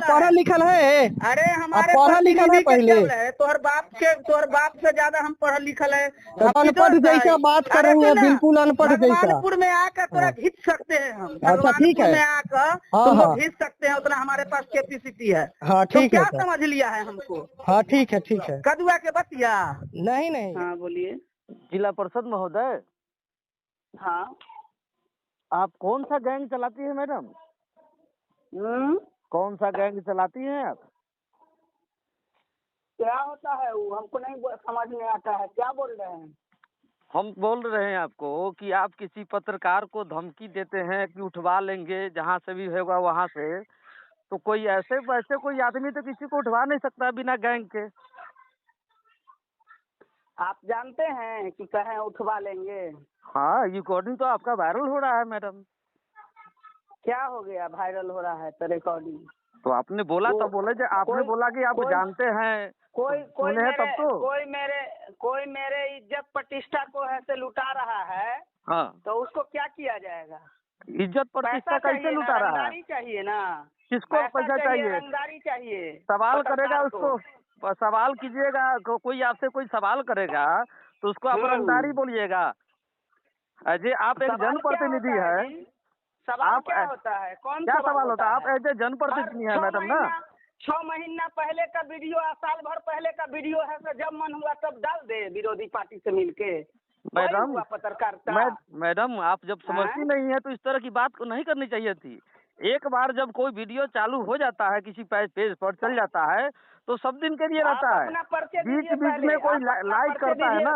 पढ़ा लिखल है? अरे आप हमारे पढ़ा लिखल है पहले? तोहर बाप से ज्यादा हम पढ़ लिखल है। तो अनपढ़ जैसा बात कर रही है, बिल्कुल अनपढ़ जैसा। भगवानपुर में आकर तोरा घिस सकते हैं हम। अच्छा ठीक है। में आकर हाँ तुम लोग हाँ घिस सकते हैं, उतना हमारे पास कैपेसिटी है। हाँ तुम ठीक है क्या सर। समझ लिया है हमको? हाँ ठीक है ठीक है। कदुआ के बतिया। नहीं नहीं। हाँ बोलिए। जिला परिषद महोदय, हाँ। आप कौन सा गैंग चलाती है मैडम? कौन सा गैंग चलाती हैं आप? क्या होता है वो हमको नहीं समझ में आता है, क्या बोल रहे हैं? हम बोल रहे हैं आपको कि आप किसी पत्रकार को धमकी देते हैं कि उठवा लेंगे जहाँ से भी होगा वहाँ से, तो कोई ऐसे वैसे कोई आदमी तो किसी को उठवा नहीं सकता बिना गैंग के। आप जानते हैं कि कहें उठवा लेंगे? हाँ, रिकॉर्डिंग तो आपका वायरल हो रहा है मैडम। क्या हो गया वायरल हो रहा है तो रिकॉर्डिंग? तो आपने बोला तो बोले जो आपने बोला कि आप जानते हैं, कोई सुने हैं तब तो। कोई मेरे इज्जत प्रतिष्ठा को ऐसे लुटा रहा है, हाँ, तो उसको क्या किया जाएगा? इज्जत प्रतिष्ठा पैसा कैसे लुटा रहा है? रंगदारी चाहिए ना। किसको पैसा चाहिए? रंगदारी चाहिए। सवाल करेगा पत्रकार उसको, सवाल कीजिएगा, कोई आपसे कोई सवाल करेगा तो उसको आप रंगदारी बोलिएगा। अजय आप एक जनप्रतिनिधि है। सवाल आप क्या होता है? कौन क्या सवाल होता है? आप एज ए जनप्रतिनिधि है मैडम ना। 6 महीना पहले का वीडियो, साल भर पहले का वीडियो है, तो जब मन हुआ तब डाल दे विरोधी पार्टी से मिलके। मैडम पत्रकारिता। मैडम आप जब समझती नहीं है तो इस तरह की बात को नहीं करनी चाहिए थी। एक बार जब कोई वीडियो चालू हो जाता है, किसी पेज पर चल जाता है, तो सब दिन के लिए रहता है। बीच बीच में कोई लाइक करता है ना।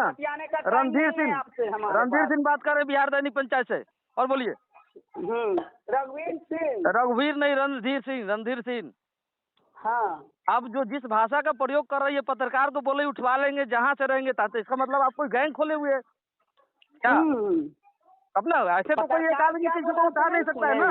रणधीर सिंह बात कर रहे बिहार दैनिक पंचायत से। और बोलिए। रघुवीर नहीं, रणधीर सिंह। हाँ। अब जो जिस भाषा का प्रयोग कर रही है पत्रकार, तो बोले उठवा लेंगे जहाँ से रहेंगे तहाँ से, इसका मतलब आप कोई गैंग खोले हुए क्या? अब ना ऐसे तो कोई एक आदमी किसी को उठा नहीं सकता है ना।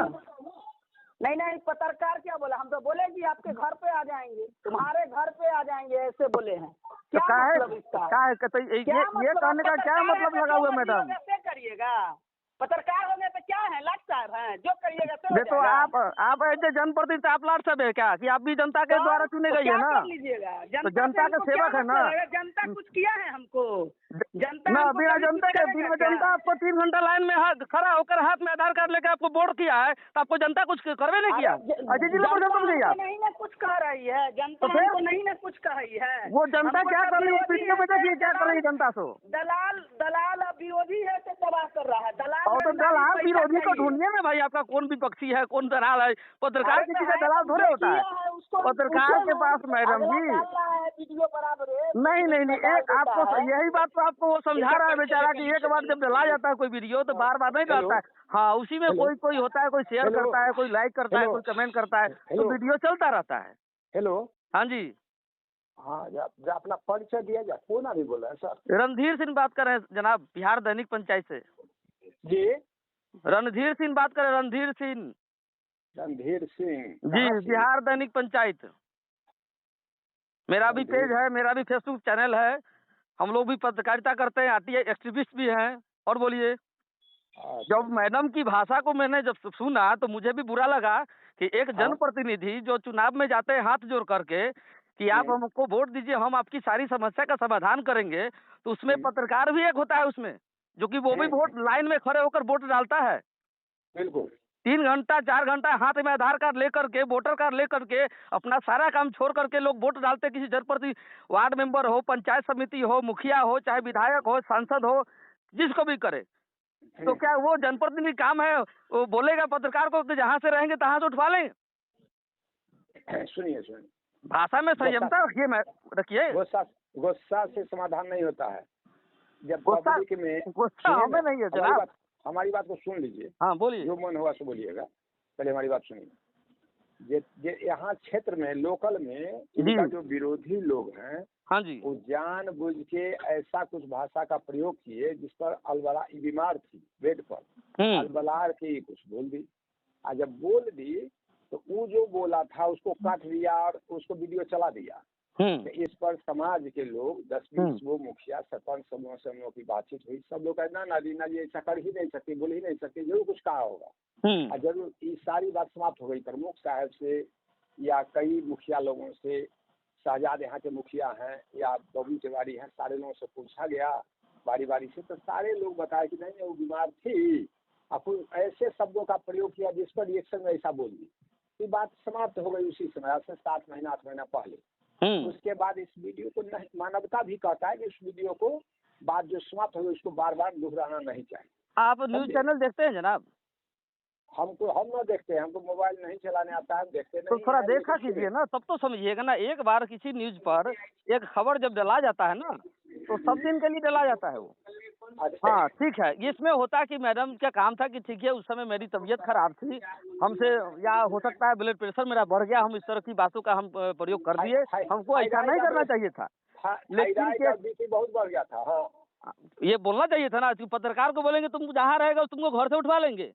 नहीं, पत्रकार क्या बोला? हम तो बोले कि आपके घर पे आ जाएंगे, तुम्हारे घर पे आ जाएंगे, ऐसे बोले हैं। क्या मतलब इसका? ये कहने का क्या मतलब लगा हुआ मैडम? कैसे करिएगा? पत्रकार होने पे क्या है, लाट साहब हैं, जो करिएगा तो आप ऐसे जनप्रतिनिधि, आप लाट साहब है क्या कि आप भी जनता के द्वारा चुने गई है ना? तो जनता का सेवक है ना। जनता कुछ किया है हमको? ना बिना जनता आपको 3 घंटा लाइन में खड़ा होकर हाथ में आधार कार्ड लेकर आपको वोट किया है, तो आपको जनता कुछ करवे नहीं किया? अजय जिला परिषद नहीं आप नहीं ना कुछ कह रही है जनता, तो नहीं ना कुछ कह रही है। वो जनता क्या कर रही है? वीडियो में देखिए क्या कर रही है जनता से। दलाल विरोधी है तो तबाह कर रहा है। और तो दलाल विरोधी को ढूंढिए ना भाई, आपका कौन विपक्षी है, कौन दलाल है? पत्रकार किसी का दलाल थोड़े होता है। पत्रकार के पास मैडम जी नहीं, एक आपको यही बात तो आपको वो समझा रहा है बेचारा कि एक बार जब डला जाता है कोई वीडियो तो बार बार नहीं डालता है। हाँ, उसी में कोई होता है, कोई शेयर करता है, कोई लाइक करता है, कोई कमेंट करता है, तो वीडियो चलता रहता है। हेलो। हाँ जी। हाँ, अपना परिचय दिया जाए। कौन अभी बोला है सर? रणधीर सिंह बात कर रहे हैं जनाब, बिहार दैनिक पंचायत से। जी, रणधीर सिंह बात कर रहे हैं। रणधीर सिंह जी, बिहार दैनिक पंचायत। मेरा भी पेज है, मेरा भी फेसबुक चैनल है। हम लोग भी पत्रकारिता करते हैं, आरटीआई एक्टिविस्ट भी हैं। और बोलिए। जब मैडम की भाषा को मैंने जब सुना तो मुझे भी बुरा लगा कि एक जनप्रतिनिधि जो चुनाव में जाते हैं हाथ जोड़ करके कि आप हमको वोट दीजिए, हम आपकी सारी समस्या का समाधान करेंगे, तो उसमें पत्रकार भी एक होता है उसमें, जो कि वो भी वोट लाइन में खड़े होकर वोट डालता है। बिल्कुल। 3 घंटा 4 घंटा हाथ में आधार कार्ड लेकर के, वोटर कार्ड लेकर के, अपना सारा काम छोड़ करके लोग वोट डालते। किसी जनप्रतिनिधि, वार्ड मेंबर हो, पंचायत समिति हो, मुखिया हो, चाहे विधायक हो, सांसद हो, जिसको भी करे, तो क्या वो जनप्रतिनिधि काम है वो बोलेगा पत्रकार को कि जहाँ से रहेंगे तहाँ से उठवा लें? सुनिए, भाषा में संयमता रखिए। गुस्सा से समाधान नहीं होता है। जब गुस्सा हमें नहीं है जनाब। हमारी बात को सुन लीजिए। हाँ बोलिए। जो मन होगा सो बोलिएगा, पहले हमारी बात सुनिए। यहाँ क्षेत्र में, लोकल में इनका जो विरोधी लोग हैं, हाँ जी, वो जानबूझ के ऐसा कुछ भाषा का प्रयोग किए जिस पर अलबला बीमार थी बेड पर, अलबलार के कुछ बोल दी। और जब बोल दी तो वो जो बोला था उसको काट दिया और उसको वीडियो चला दिया। तो इस पर समाज के लोग 10-20 वो मुखिया सरपंच समूह से हम लोग की बातचीत हुई। सब लोग कहना ना जी ऐसा कर ही नहीं सकते, बोल ही नहीं सकते, जरूर कुछ कहा होगा। और जरूर ये सारी बात समाप्त हो गई प्रमुख साहब से, या कई मुखिया लोगों से, शहजाद यहाँ के मुखिया हैं या बबलू तिवारी हैं, सारे लोगों से पूछा गया बारी बारी से, तो सारे लोग बताए कि नहीं वो बीमार थी, आपको ऐसे शब्दों का प्रयोग किया जिस पर रिएक्शन में ऐसा बोल दी। ये बात समाप्त हो गई उसी समय, आज से 7 महीना 8 महीना पहले। उसके बाद इस वीडियो को नहीं, मानवता भी कहता है कि इस वीडियो को बात जो समाप्त हो गई उसको बार बार दोहराना नहीं चाहिए। आप न्यूज चैनल देखते हैं जनाब? हम न देखते हैं, हमको मोबाइल नहीं चलाने आता है, देखते तो नहीं थोड़ा है, देखा लेकिन कीजिए ना, तब तो समझिएगा ना। एक बार किसी न्यूज पर एक खबर जब डला जाता है ना, तो सब दिन के लिए डला जाता है वो। अच्छा, हाँ ठीक है, इसमें होता कि मैडम क्या काम था कि ठीक है उस समय मेरी तबीयत खराब थी, हमसे या हो सकता है ब्लड प्रेशर मेरा बढ़ गया, हम इस तरह की बातों का हम प्रयोग कर दिए, हमको ऐसा नहीं करना चाहिए था। लेकिन बीपी बहुत बढ़ गया था। हाँ, ये बोलना चाहिए था ना कि पत्रकार को बोलेंगे तुम जहाँ रहेगा तुमको घर से उठवा लेंगे।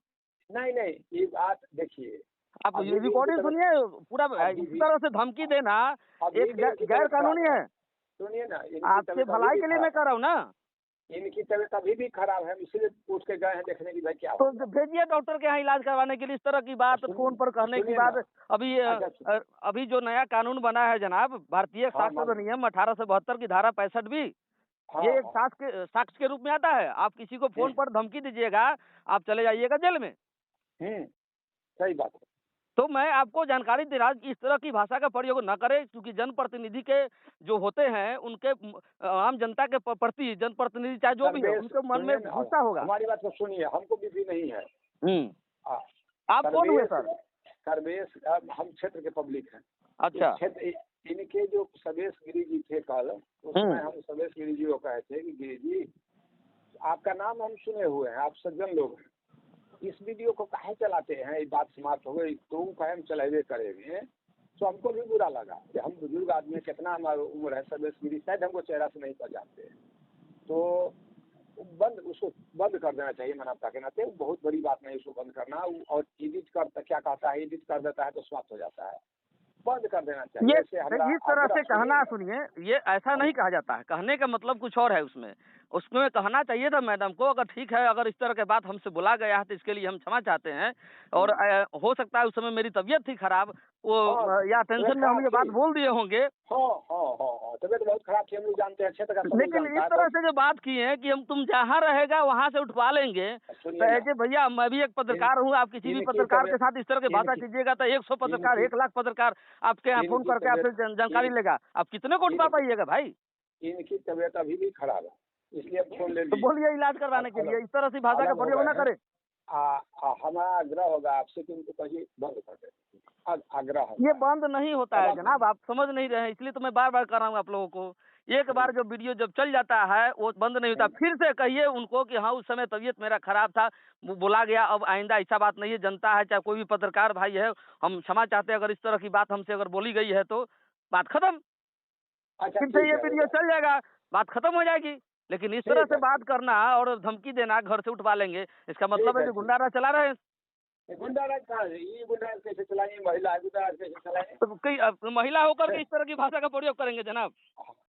नहीं, ये बात देखिए, आप रिकॉर्डिंग सुनिए पूरा, इस तरह से धमकी देना एक गैर कानूनी है। सुनिए ना, आपके भलाई के लिए मैं कर रहा हूँ ना। इनकी तबीयत अभी भी खराब है, इसलिए पूछ के गए हैं देखने की भाई क्या तो भेजिए डॉक्टर के यहाँ इलाज करवाने के लिए। इस तरह की बात फोन पर कहने की बात, अभी जो नया कानून बना है जनाब, भारतीय साक्ष्य अधिनियम 1872 की धारा 65B, ये एक साक्ष्य के रूप में आता है। आप किसी को फोन पर धमकी दीजिएगा, आप चले जाइएगा जेल में। सही बात है। तो मैं आपको जानकारी दे रहा हूँ कि इस तरह की भाषा का प्रयोग न करें, क्योंकि जनप्रतिनिधि के जो होते हैं उनके आम जनता के प्रति, जनप्रतिनिधि चाहे जो भी है, उनके मन में गुस्सा होगा। हमारी बात को सुनिए, हमको भी नहीं है। आप कौन हुए सर? सर्वेश, हम क्षेत्र के पब्लिक हैं। अच्छा, इनके जो सर्वेश गिरी जी थे कल, उसमें हम सर्वेश गिरी जी को कहे थे कि गिरी जी आपका नाम हम सुने हुए हैं, आप सज्जन लोग हैं, इस वीडियो को काहे चलाते हैं, ये बात समाप्त हो गई तो कहे हम चलावे करेंगे। तो हमको भी बुरा लगा कि हम बुजुर्ग आदमी, कितना हमारी उम्र है, सर्वेश गिरी शायद हमको चेहरा से नहीं पहचानते, तो उसको बंद कर देना चाहिए मानवता के नाते। बहुत बड़ी बात नहीं उसको बंद करना, और एडिट कर क्या कहता है, एडिट कर देता है तो समाप्त हो जाता है, बंद कर देना चाहिए। ये इस तरह से कहना, सुनिए, ये ऐसा नहीं कहा जाता है, कहने का मतलब कुछ और है। उसमें कहना चाहिए था मैडम को, अगर ठीक है, अगर इस तरह के बात हमसे बोला गया है तो इसके लिए हम क्षमा चाहते हैं, और हो सकता है उस समय मेरी तबीयत थी खराब, वो या टेंशन में हम ये बात बोल दिए होंगे। तबीयत बहुत खराब थी, हम लोग जानते हैं, क्षेत्र का। लेकिन इस तरह से जो बात की है कि तुम जहाँ रहेगा वहाँ से उठवा लेंगे, तो ऐसे भैया मैं भी एक पत्रकार हूँ, आप किसी भी पत्रकार के साथ इस तरह की बात कीजिएगा तो 100 पत्रकार, 1 लाख पत्रकार आपके यहाँ फोन करके आपसे जानकारी लेगा, आप कितने को उठवा पाइएगा भाई? इनकी तबीयत अभी भी खराब है, इसलिए फोन ले लीजिए। तो बोलिए इलाज करवाने के लिए, इस तरह से भाषा का प्रयोग न करें। हमारा आग्रह होगा आपसे कि उनको कहिए बंद कर दे, आग्रह। ये बंद नहीं होता है जनाब, आप समझ नहीं रहे हैं, इसलिए तो मैं बार बार कर रहा हूँ आप लोगों को। एक बार जो वीडियो जब चल जाता है वो बंद नहीं होता। फिर से कहिए उनको कि हाँ उस समय तबीयत मेरा खराब था, वो बोला गया, अब आइंदा ऐसा बात नहीं है। जनता है, चाहे कोई भी पत्रकार भाई है, हम क्षमा चाहते हैं अगर इस तरह की बात हमसे अगर बोली गई है तो बात खत्म। फिर से ये वीडियो चल जाएगा, बात खत्म हो जाएगी। लेकिन इस तरह से बात करना और धमकी देना, घर से उठवा लेंगे, इसका मतलब है जो गुंडाराज चला रहे हैं। गुंडाराज कहाँ है? ये गुंडाराज कैसे चलाएंगे? महिला गुंडाराज कैसे चलाएंगे? तो कई महिला होकर के इस तरह की भाषा का प्रयोग करेंगे जनाब?